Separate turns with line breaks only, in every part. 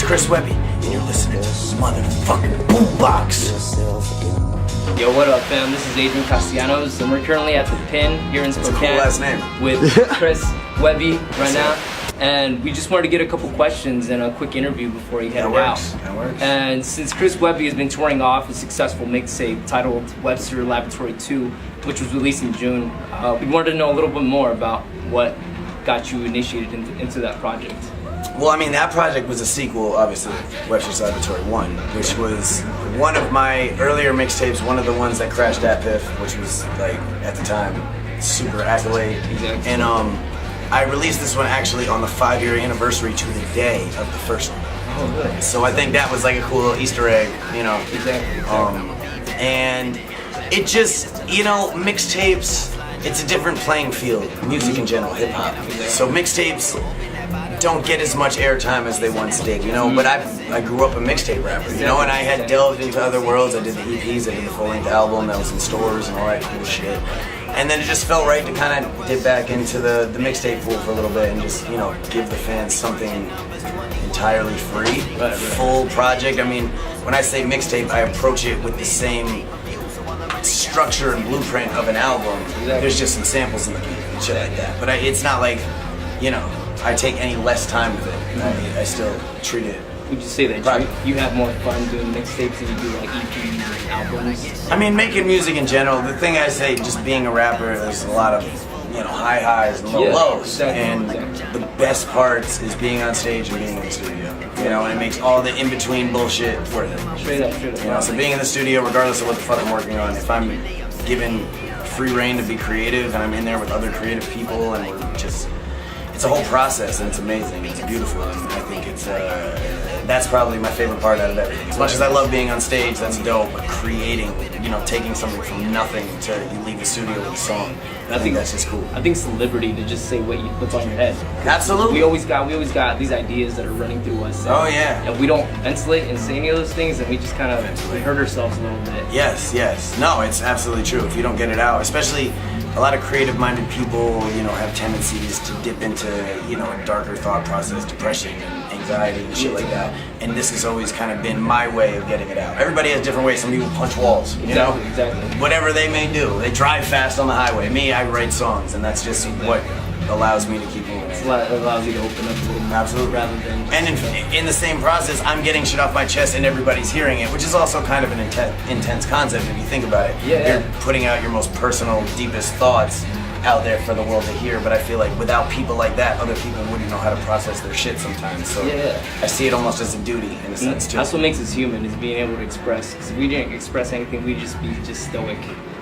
It's Chris Webby, and you're listening to motherfucking Boombox.
Yo, what up, fam? This is Adrian Castellanos, and we're currently at the Pin here in Spokane.
Cool last name.
With Chris Webby right now. And we just wanted to get a couple questions and a quick interview before he headed out.
That works.
And since Chris Webby has been touring off a successful mixtape titled Webster Laboratory 2, which was released in June, we wanted to know a little bit more about what got you initiated into that project.
Well, I mean, that project was a sequel, obviously, Webster's Laboratory 1, which was one of my earlier mixtapes, one of the ones that crashed at Peeve, which was, like, at the time, super accolade.
Exactly.
And I released this one actually on the 5-year anniversary to the day of the first one.
Oh, good.
So I think that was like a cool little Easter egg, you know.
Exactly.
And it just, you know, mixtapes, it's a different playing field, music in general, hip-hop. So mixtapes don't get as much airtime as they once did, you know, but I grew up a mixtape rapper, you know, and I had delved into other worlds. I did the EPs, I did the full-length album that was in stores and all that cool shit. And then it just felt right to kind of dip back into the mixtape pool for a little bit and just, you know, give the fans something entirely free, full project. I mean, when I say mixtape, I approach it with the same structure and blueprint of an album. There's just some samples in the beat and shit like that. But it's not like, you know, I take any less time with it. I still treat it.
Would you say that you have more fun doing mixtapes than you do like EPs and albums?
I mean, making music in general, the thing I say, just being a rapper, there's a lot of, you know, high highs and low lows.
Exactly,
and the best parts is being on stage and being in the studio. You know, and it makes all the in-between bullshit worth it.
Straight up.
You know, so being in the studio, regardless of what the fuck I'm working on, if I'm given free reign to be creative and I'm in there with other creative people and we're just, it's a whole process and it's amazing. It's beautiful and I think it's, that's probably my favorite part out of everything. As much as I love being on stage, that's dope, but creating, you know, taking something from nothing to you leave the studio with a song. I think that's just cool.
I think it's the liberty to just say what's on your head.
Absolutely.
We always got these ideas that are running through us.
Oh yeah.
If we don't ventilate and say any of those things, then we just kind of hurt ourselves a little bit.
Yes. No, it's absolutely true. If you don't get it out, especially a lot of creative-minded people, you know, have tendencies to dip into, you know, a darker thought process, depression and anxiety and shit like that. And this has always kind of been my way of getting it out. Everybody has different ways. Some people punch walls, you know?
Exactly.
Whatever they may do. They drive fast on the highway. Me, I write songs, and that's just what allows me to keep moving.
It allows you to open up a little more.
Absolutely.
Rather than
and in the same process, I'm getting shit off my chest and everybody's hearing it, which is also kind of an intense concept if you think about it.
Yeah.
You're putting out your most personal, deepest thoughts out there for the world to hear, but I feel like without people like that, other people wouldn't know how to process their shit sometimes. So I see it almost as a duty in a sense too.
That's what makes us human, is being able to express. Because if we didn't express anything, we'd just be stoic.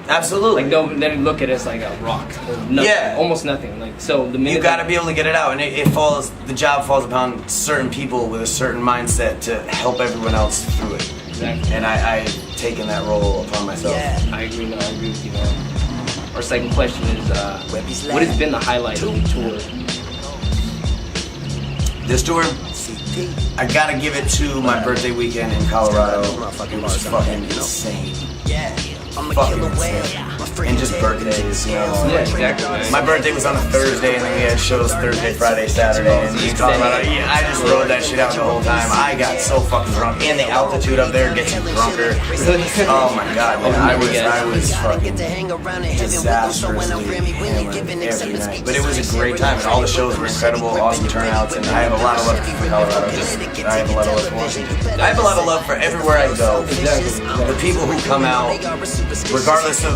Absolutely.
Like then look at us like a rock. Or nothing, almost nothing. Like so the minute
you got to be able to get it out, and the job falls upon certain people with a certain mindset to help everyone else through it.
Exactly.
And I've taken that role upon myself.
I agree with you. Our second question is, what has been the highlight of the tour?
This tour, I gotta give it to my birthday weekend in Colorado. It was fucking insane. Fucking insane. And just birthdays, you know.
Yeah, exactly.
My birthday was on a Thursday, and then we had shows Thursday, Friday, Saturday, and in Colorado. Yeah, I just rode that shit out the whole time. I got so fucking drunk, and the altitude up there gets you drunker. Oh my god, man, I was fucking disastrously hammered every night. But it was a great time, and all the shows were incredible, awesome turnouts, and I have a lot of love for Colorado. I have a lot of love for Washington. I have a lot of love for everywhere I go. The people who come out, regardless of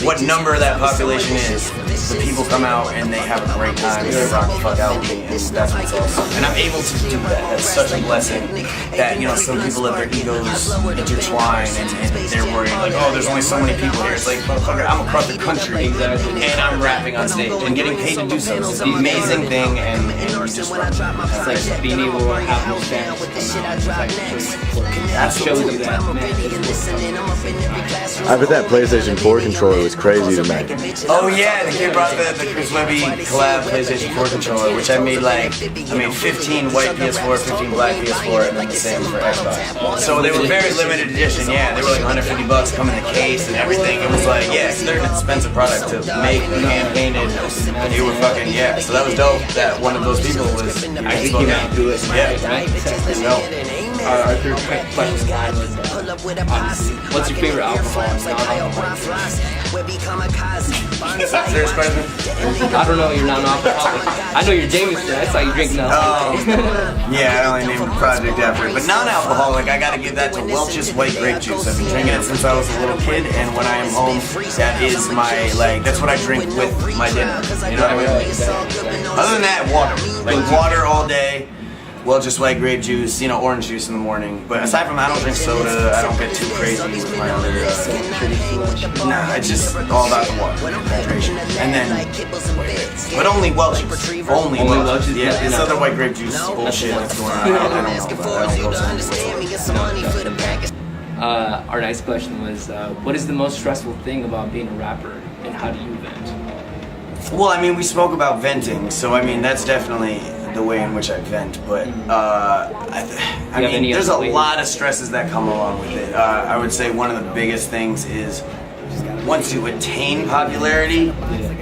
what number that population is, the people come out and they have a great time and they rock the fuck out with me, and that's what's awesome. And I'm able to do that. That's such a blessing that, you know, some people let their egos intertwine and they're worried like, oh, there's only so many people here. It's like, motherfucker, I'm across the country and I'm rapping on stage and getting paid to do so. It's an amazing thing, and you just rock.
It's like being able to have those fans
Absolutely.
Shows you that, man.
I bet that PlayStation 4 controller controller was crazy to make.
Oh yeah, the kid brought the Chris Webby collab PlayStation 4 controller, which I made 15 white PS4, 15 black PS4, and then the same for Xbox. So they were very limited edition, yeah. They were like $150, come in the case and everything. It was like, yeah, 'cause they're an expensive product to make, hand painted. They were fucking, yeah. So that was dope. That one of those people was
I think you might do it.
Yeah. No.
Our third question was, what's your favorite alcohol?
Serious question?
I don't know, you're not an alcoholic. I know you're Jameson, that's how you drink now.
Yeah, I only named a project after it. But non-alcoholic, I gotta give that to Welch's white grape juice. I've been drinking it since I was a little kid, and when I am home, that is my, that's what I drink with my dinner. You know what I mean? Other than that, water. Like water all day. Well, just white grape juice, orange juice in the morning. But aside from that, I don't drink soda. I don't get too crazy with my other. Nah, it's just all about the water, hydration, and then. But only Welch's. Only Welch's. Yeah, this other white grape juice bullshit that's going on. I don't know.
Our next question was, what is the most stressful thing about being a rapper, and how do you vent?
Well, I mean, we spoke about venting, so I mean, that's definitely the way in which I vent, but I mean, there's a lot of stresses that come along with it. I would say one of the biggest things is once you attain popularity,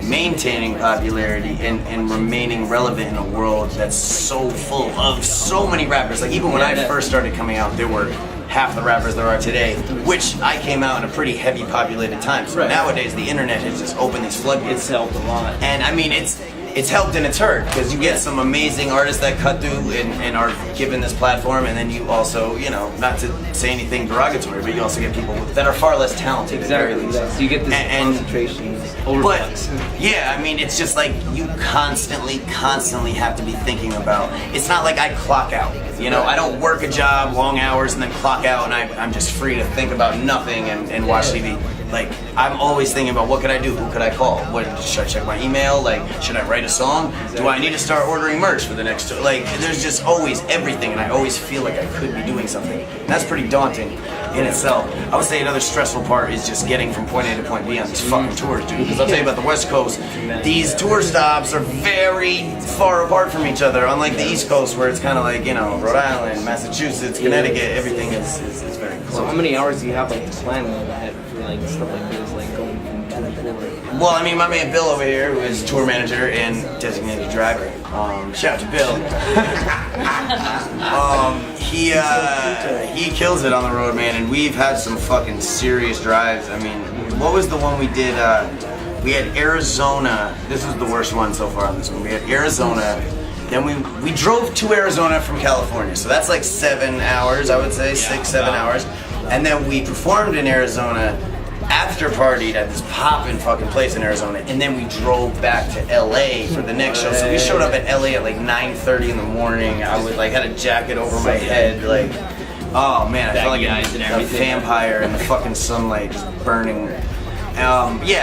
maintaining popularity and remaining relevant in a world that's so full of so many rappers. Like even when I first started coming out, there were half the rappers there are today, which I came out in a pretty heavy populated time. So nowadays the internet has just opened these floodgates.
It's helped a lot.
And I mean, it's helped and it's hurt, because you get some amazing artists that cut through and are given this platform, and then you also, not to say anything derogatory, but you also get people that are far less talented.
Exactly. So you get this concentration.
But yeah, I mean, it's just like you constantly have to be thinking about. It's not like I clock out. I don't work a job, long hours, and then clock out, and I'm just free to think about nothing and watch TV. Like, I'm always thinking about what could I do, who could I call, should I check my email, should I write a song, do I need to start ordering merch for the next, there's just always everything, and I always feel like I could be doing something. And that's pretty daunting in itself. I would say another stressful part is just getting from point A to point B on these fucking tours, dude, because I'll tell you about the West Coast, these tour stops are very far apart from each other, unlike the East Coast where it's kind of like, Rhode Island, Massachusetts, Connecticut, everything is very close.
So how many hours do you have planning ahead for stuff like this, going from tour to tour?
Well, I mean, my man Bill over here, who is tour manager and designated driver, shout out to Bill. He kills it on the road, man, and we've had some fucking serious drives. I mean, what was the one we did? We had Arizona. This was the worst one so far on this one. We had Arizona. Then we drove to Arizona from California, so that's like 7 hours, I would say, 6-7 hours. And then we performed in Arizona, after partied at this poppin' fucking place in Arizona, and then we drove back to LA for the next show. So we showed up at LA at 9:30 in the morning. I was had a jacket over my head, oh man, I felt like a vampire in the fucking sunlight, just burning.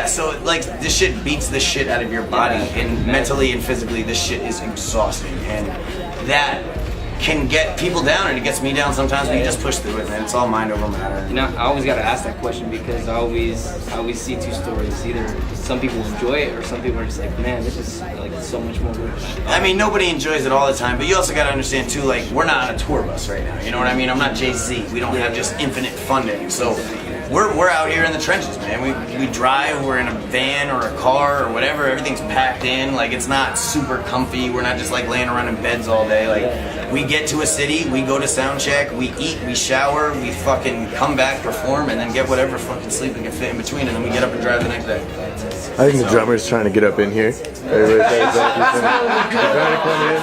So this shit beats the shit out of your body, and mentally and physically this shit is exhausting, and that can get people down, and it gets me down sometimes, but you just push through it, man. It's all mind over matter.
I always gotta ask that question, because I always see two stories. Either some people enjoy it, or some people are just like, man, this is so much more work.
I mean, nobody enjoys it all the time, but you also gotta understand too, we're not on a tour bus right now, you know what I mean? I'm not Jay-Z. We don't have just infinite funding, so we're out here in the trenches, man. We drive, we're in a van or a car or whatever, everything's packed in, it's not super comfy, we're not just laying around in beds all day, we get to a city, we go to sound check, we eat, we shower, we fucking come back, perform, and then get whatever fucking sleep we can fit in between, and then we get up and drive the next day.
I think the drummer's trying to get up in here. Trying to come in.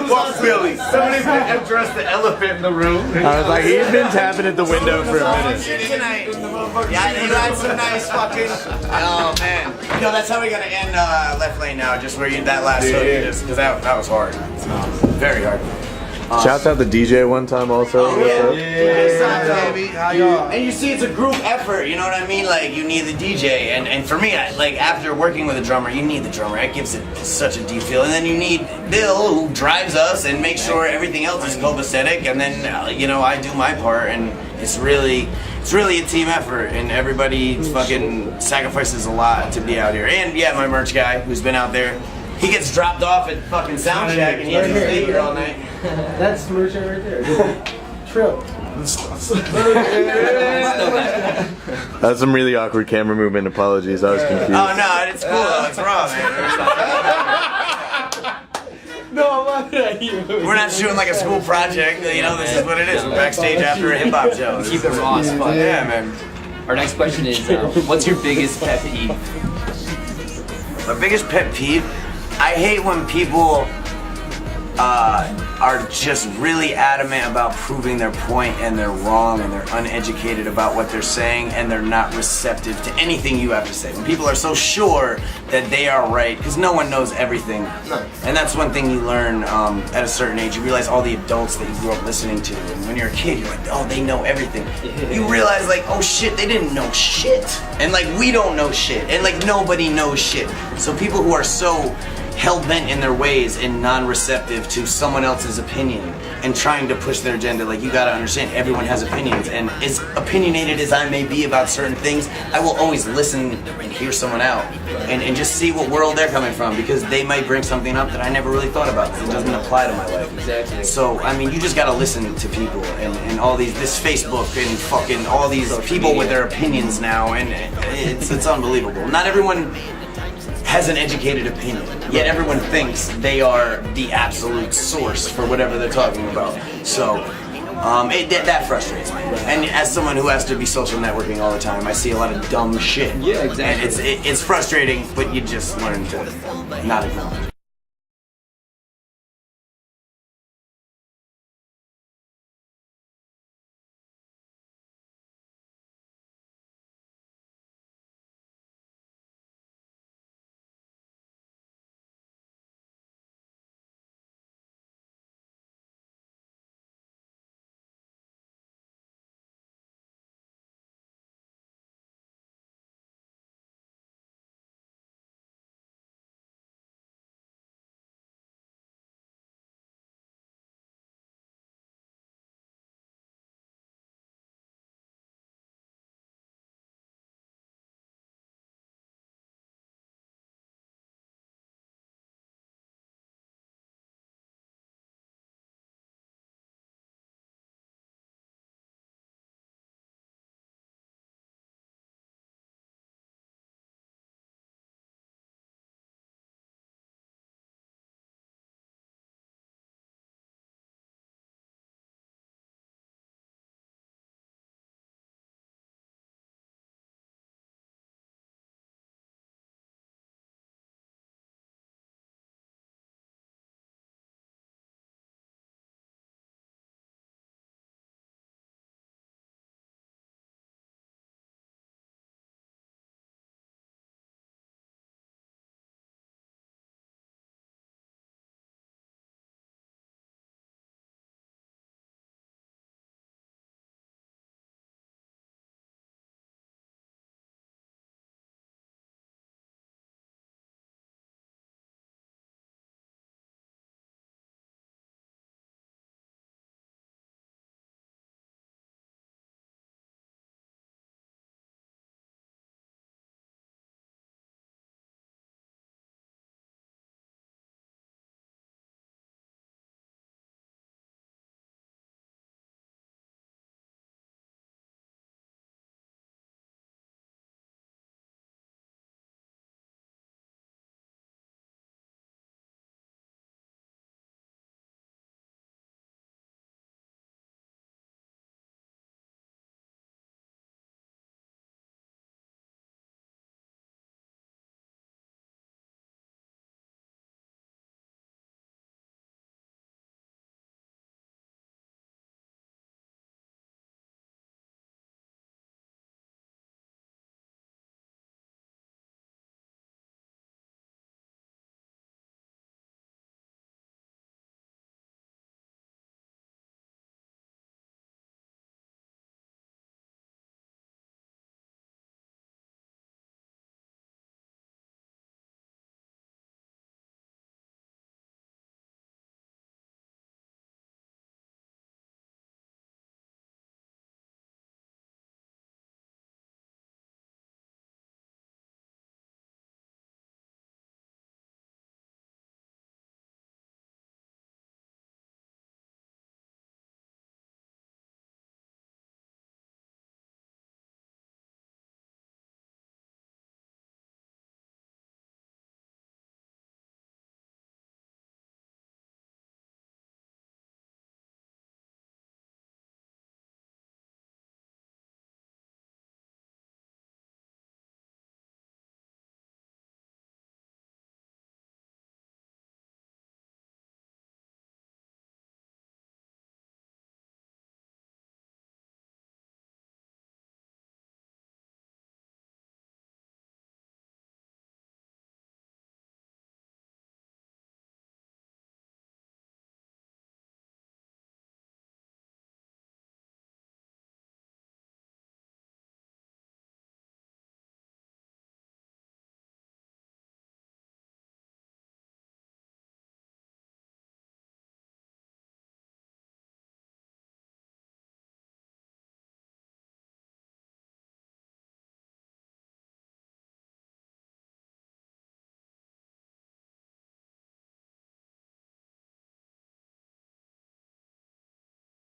Fuck Billy. Somebody's gonna address the elephant in the room.
I was like, he's been tapping at the window for a minute.
Yeah, you had some nice fucking. Oh man. That's how we gotta end Left Lane now. Just where that last hook, because that was hard. Very hard.
Shouts out the DJ one time also.
Baby. How y'all? And you see, it's a group effort. You know what I mean? You need the DJ, and for me, after working with a drummer, you need the drummer. That gives it such a deep feel. And then you need Bill, who drives us and makes sure everything else is copacetic. And then I do my part, and it's it's really a team effort, and everybody fucking sacrifices a lot to be out here. And yeah, my merch guy who's been out there, he gets dropped off at fucking Soundcheck and he has to stay here all night.
That's merch right there. Trill.
That's some really awkward camera movement. Apologies, I was confused.
Oh no, it's cool though. It's raw, man.
No, I'm laughing at you.
We're not shooting like a school project. You know, this is what it is. We're backstage after a hip hop show.
Keep it raw as fuck.
Yeah, man.
Our next question is, what's your biggest pet peeve?
My biggest pet peeve, I hate when people are just really adamant about proving their point and they're wrong and they're uneducated about what they're saying and they're not receptive to anything you have to say. When people are so sure that they are right, because no one knows everything. And that's one thing you learn at a certain age. You realize all the adults that you grew up listening to. And when you're a kid, you're like, oh, they know everything. You realize like, oh shit, they didn't know shit. And like, we don't know shit. And like, nobody knows shit. So people who are so hell-bent in their ways and non-receptive to someone else's opinion and trying to push their agenda, like, you gotta understand, everyone has opinions, and as opinionated as I may be about certain things, I will always listen and hear someone out and just see what world they're coming from, because they might bring something up that I never really thought about because it doesn't apply to my life.
Exactly.
So, I mean, you just gotta listen to people and all this Facebook and fucking all these people with their opinions now, and it's unbelievable. Not everyone has an educated opinion, yet everyone thinks they are the absolute source for whatever they're talking about. So that frustrates me. And as someone who has to be social networking all the time, I see a lot of dumb shit.
Yeah, exactly.
And it's frustrating, but you just learn to not acknowledge it.